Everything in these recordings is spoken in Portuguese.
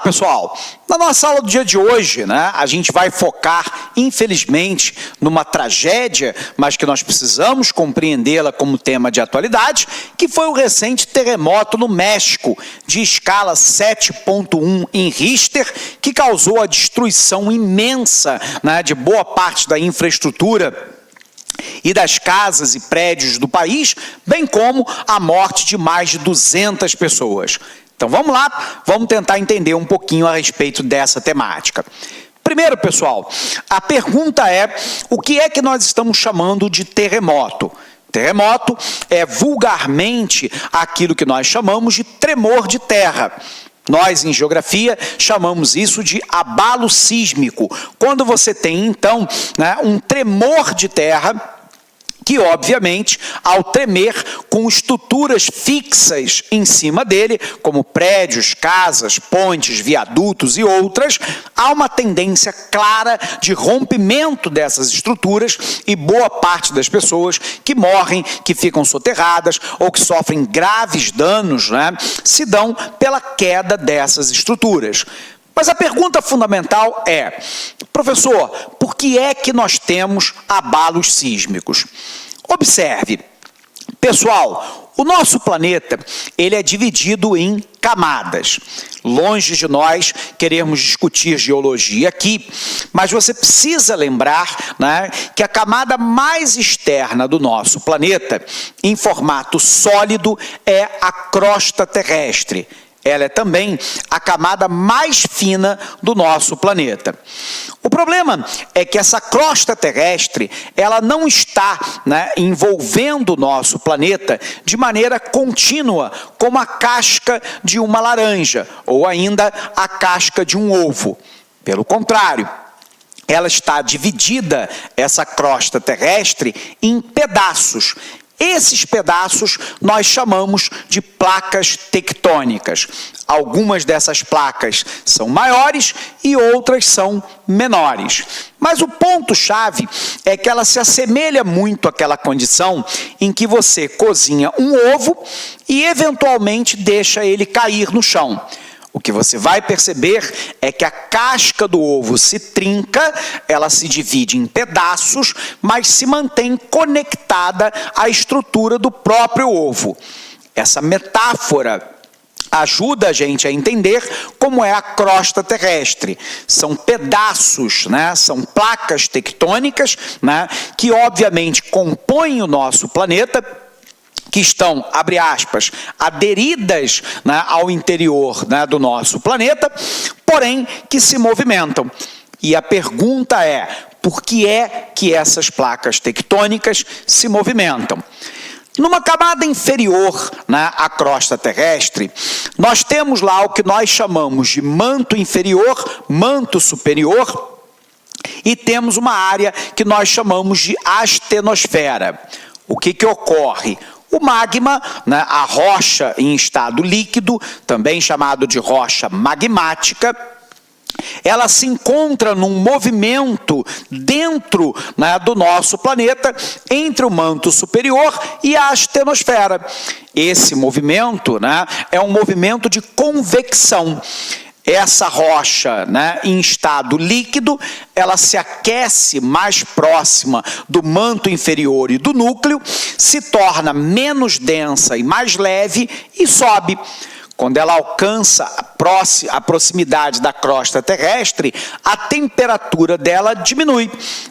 pessoal, na nossa aula do dia de hoje, a gente vai focar, infelizmente, numa tragédia, mas que nós precisamos compreendê-la como tema de atualidade, que foi o recente terremoto no México, de escala 7,1 em Richter, que causou a destruição imensa, de boa parte da infraestrutura e das casas e prédios do país, bem como a morte de mais de 200 pessoas. Então vamos lá, vamos tentar entender um pouquinho a respeito dessa temática. Primeiro, pessoal, a pergunta é: o que é que nós estamos chamando de terremoto? Terremoto é vulgarmente aquilo que nós chamamos de tremor de terra. Nós, em geografia, chamamos isso de abalo sísmico. Quando você tem, então, um tremor de terra, que, obviamente, ao tremer com estruturas fixas em cima dele, como prédios, casas, pontes, viadutos e outras, há uma tendência clara de rompimento dessas estruturas e boa parte das pessoas que morrem, que ficam soterradas ou que sofrem graves danos, se dão pela queda dessas estruturas. Mas a pergunta fundamental é: professor, por que é que nós temos abalos sísmicos? Observe, pessoal, o nosso planeta, ele é dividido em camadas. Longe de nós queremos discutir geologia aqui, mas você precisa lembrar, que a camada mais externa do nosso planeta, em formato sólido, é a crosta terrestre. Ela é também a camada mais fina do nosso planeta. O problema é que essa crosta terrestre, ela não está envolvendo o nosso planeta de maneira contínua, como a casca de uma laranja, ou ainda a casca de um ovo. Pelo contrário, ela está dividida, essa crosta terrestre, em pedaços. Esses pedaços nós chamamos de placas tectônicas. Algumas dessas placas são maiores e outras são menores. Mas o ponto-chave é que ela se assemelha muito àquela condição em que você cozinha um ovo e, eventualmente, deixa ele cair no chão. O que você vai perceber é que a casca do ovo se trinca, ela se divide em pedaços, mas se mantém conectada à estrutura do próprio ovo. Essa metáfora ajuda a gente a entender como é a crosta terrestre. São pedaços, são placas tectônicas, que obviamente compõem o nosso planeta, que estão, abre aspas, aderidas ao interior do nosso planeta, porém que se movimentam. E a pergunta é: por que é que essas placas tectônicas se movimentam? Numa camada inferior à crosta terrestre, nós temos lá o que nós chamamos de manto inferior, manto superior, e temos uma área que nós chamamos de astenosfera. O que ocorre? O magma, a rocha em estado líquido, também chamado de rocha magmática, ela se encontra num movimento dentro do nosso planeta, entre o manto superior e a astenosfera. Esse movimento é um movimento de convecção. Essa rocha, em estado líquido, ela se aquece mais próxima do manto inferior e do núcleo, se torna menos densa e mais leve e sobe. Quando ela alcança a proximidade da crosta terrestre, a temperatura dela diminui.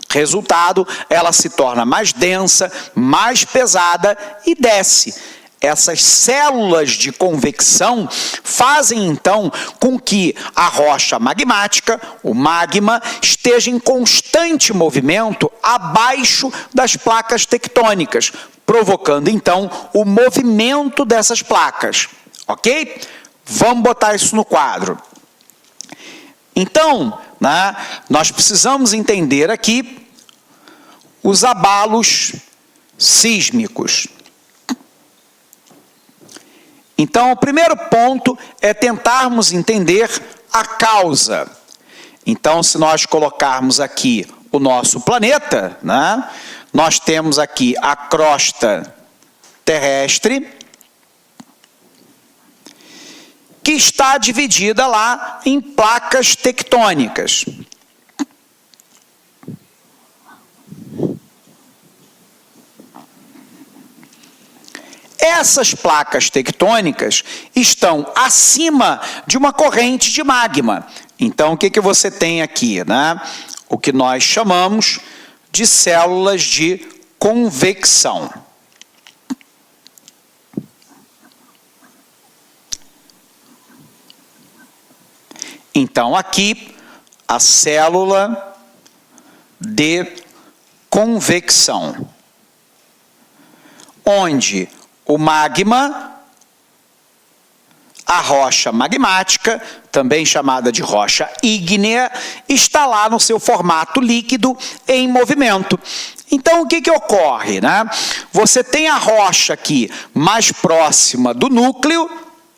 Resultado, ela se torna mais densa, mais pesada e desce. Essas células de convecção fazem, então, com que a rocha magmática, o magma, esteja em constante movimento abaixo das placas tectônicas, provocando, então, o movimento dessas placas. Ok? Vamos botar isso no quadro. Então, nós precisamos entender aqui os abalos sísmicos. Então, o primeiro ponto é tentarmos entender a causa. Então, se nós colocarmos aqui o nosso planeta, nós temos aqui a crosta terrestre, que está dividida lá em placas tectônicas. Essas placas tectônicas estão acima de uma corrente de magma. Então, o que você tem aqui, né? O que nós chamamos de células de convecção. Então, aqui, a célula de convecção, onde o magma, a rocha magmática, também chamada de rocha ígnea, está lá no seu formato líquido em movimento. Então, o que ocorre, né? Você tem a rocha aqui mais próxima do núcleo,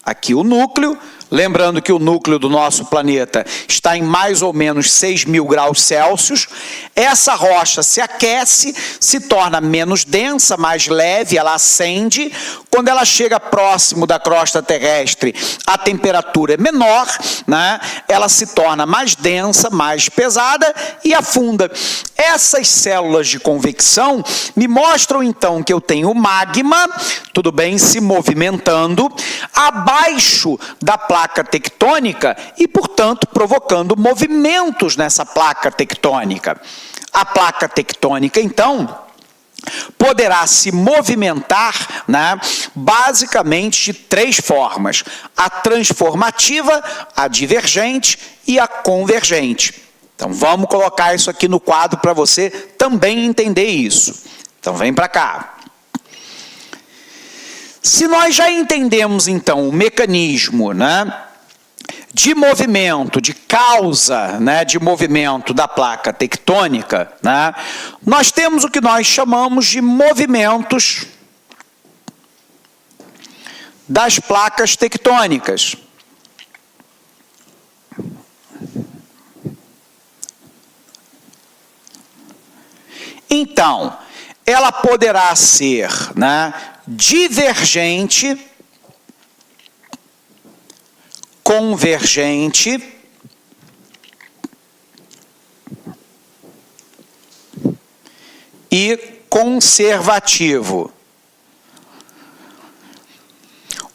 aqui o núcleo, lembrando que o núcleo do nosso planeta está em mais ou menos 6.000 graus Celsius. Essa rocha se aquece, se torna menos densa, mais leve, ela ascende. Quando ela chega próximo da crosta terrestre, a temperatura é menor, né? Ela se torna mais densa, mais pesada e afunda. Essas células de convecção me mostram então que eu tenho magma, tudo bem, se movimentando, abaixo da placa tectônica e, portanto, provocando movimentos nessa placa tectônica. A placa tectônica, então, poderá se movimentar, né, basicamente de 3 formas: a transformativa, a divergente e a convergente. Então, vamos colocar isso aqui no quadro para você também entender isso. Então, vem para cá. Se nós já entendemos, então, o mecanismo, né, de movimento, de causa, né, de movimento da placa tectônica, né, nós temos o que nós chamamos de movimentos das placas tectônicas. Então, ela poderá ser, né, divergente, convergente e conservativo.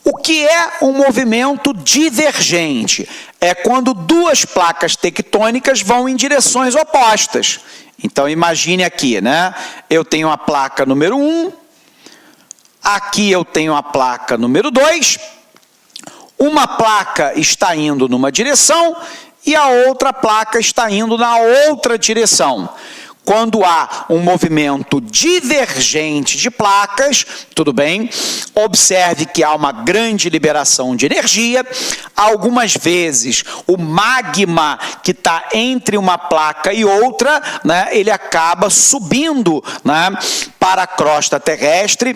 O que é um movimento divergente? É quando 2 placas tectônicas vão em direções opostas. Então, imagine aqui, né? Eu tenho a placa número 1, aqui eu tenho a placa número 2, uma placa está indo numa direção e a outra placa está indo na outra direção. Quando há um movimento divergente de placas, tudo bem, observe que há uma grande liberação de energia. Algumas vezes o magma que está entre uma placa e outra, né, ele acaba subindo, né, para a crosta terrestre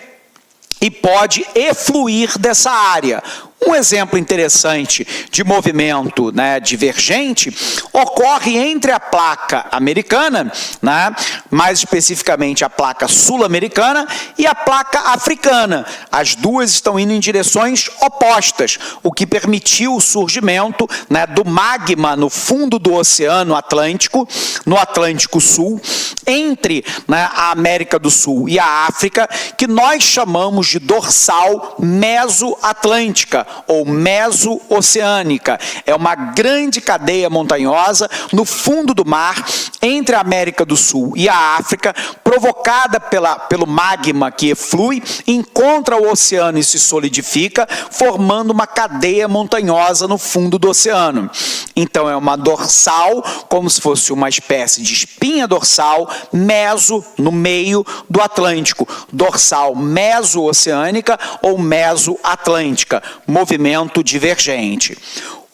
e pode efluir dessa área. Um exemplo interessante de movimento, né, divergente ocorre entre a placa americana, né, mais especificamente a placa sul-americana e a placa africana. As duas estão indo em direções opostas, o que permitiu o surgimento, né, do magma no fundo do Oceano Atlântico, no Atlântico Sul, entre, né, a América do Sul e a África, que nós chamamos de dorsal mesoatlântica ou meso-oceânica. É uma grande cadeia montanhosa no fundo do mar, entre a América do Sul e a África, provocada pelo magma que eflui, encontra o oceano e se solidifica, formando uma cadeia montanhosa no fundo do oceano. Então, é uma dorsal, como se fosse uma espécie de espinha dorsal, meso, no meio do Atlântico. Dorsal meso-oceânica ou meso-atlântica. Movimento divergente.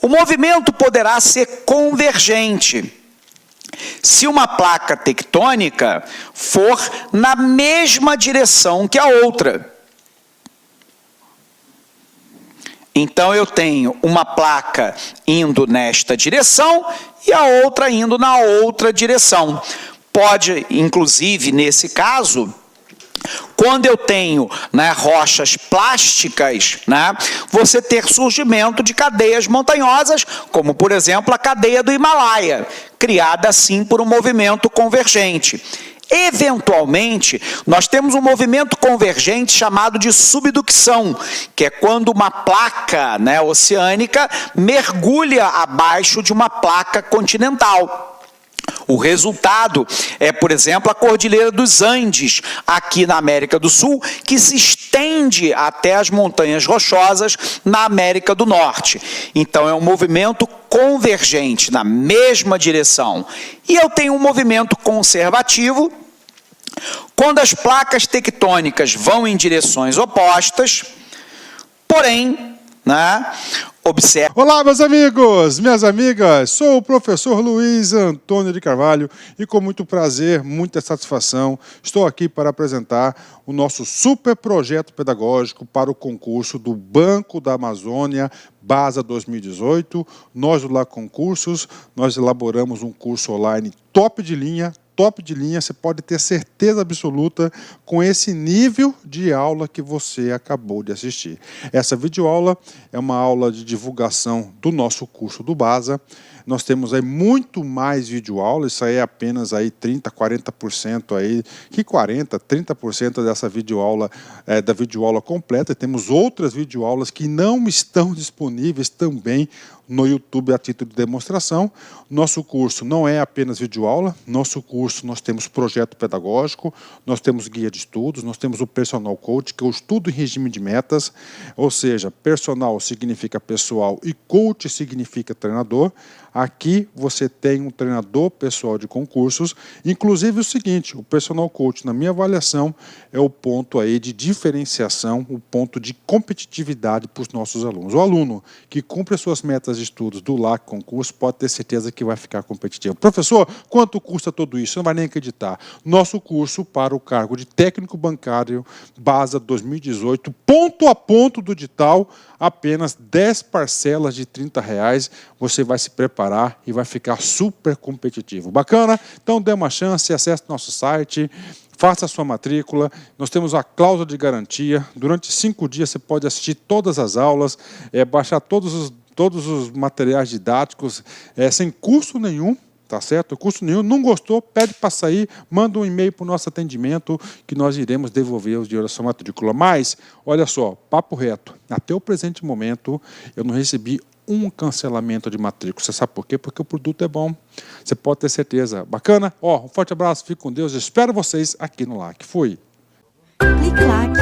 O movimento poderá ser convergente se uma placa tectônica for na mesma direção que a outra. Então, eu tenho uma placa indo nesta direção e a outra indo na outra direção. Pode, inclusive, nesse caso, Quando eu tenho, né, rochas plásticas, né, você ter surgimento de cadeias montanhosas, como, por exemplo, a cadeia do Himalaia, criada assim por um movimento convergente. Eventualmente, nós temos um movimento convergente chamado de subducção, que é quando uma placa, né, oceânica mergulha abaixo de uma placa continental. O resultado é, por exemplo, a Cordilheira dos Andes, aqui na América do Sul, que se estende até as Montanhas Rochosas na América do Norte. Então, é um movimento convergente na mesma direção. E eu tenho um movimento conservativo, quando as placas tectônicas vão em direções opostas, porém, né, observe... Olá, meus amigos, minhas amigas, sou o professor Luiz Antônio de Carvalho e com muito prazer, muita satisfação, estou aqui para apresentar o nosso super projeto pedagógico para o concurso do Banco da Amazônia BASA 2018. Nós do Lá Concursos, nós elaboramos um curso online top de linha, você pode ter certeza absoluta com esse nível de aula que você acabou de assistir. Essa videoaula é uma aula de divulgação do nosso curso do BASA. Nós temos aí muito mais videoaula, isso aí é apenas aí 30%, 40% aí, que 40%, 30% dessa videoaula da videoaula completa. Temos outras videoaulas que não estão disponíveis também no YouTube a título de demonstração. Nosso curso não é apenas videoaula, nosso curso nós temos projeto pedagógico, nós temos guia de estudos, nós temos o personal coach, que é o estudo em regime de metas, ou seja, personal significa pessoal e coach significa treinador. Aqui você tem um treinador pessoal de concursos, inclusive o seguinte, o personal coach, na minha avaliação, é o ponto aí de diferenciação, o ponto de competitividade para os nossos alunos. O aluno que cumpre as suas metas de estudos do LAC Concurso pode ter certeza que vai ficar competitivo. Professor, quanto custa tudo isso? Você não vai nem acreditar. Nosso curso para o cargo de técnico bancário BASA 2018, ponto a ponto do edital, apenas 10 parcelas de R$30, você vai se preparar e vai ficar super competitivo. Bacana? Então dê uma chance, acesse nosso site, faça a sua matrícula, nós temos a cláusula de garantia, durante 5 dias você pode assistir todas as aulas, baixar todos os materiais didáticos, sem custo nenhum. Tá certo? Custo nenhum. Não gostou, pede para sair, manda um e-mail para o nosso atendimento que nós iremos devolver os dinheiros da sua matrícula. Mas, olha só, papo reto, até o presente momento eu não recebi um cancelamento de matrícula. Você sabe por quê? Porque o produto é bom. Você pode ter certeza. Bacana? Ó, um forte abraço, fique com Deus. Espero vocês aqui no LAC. Fui. Clique LAC.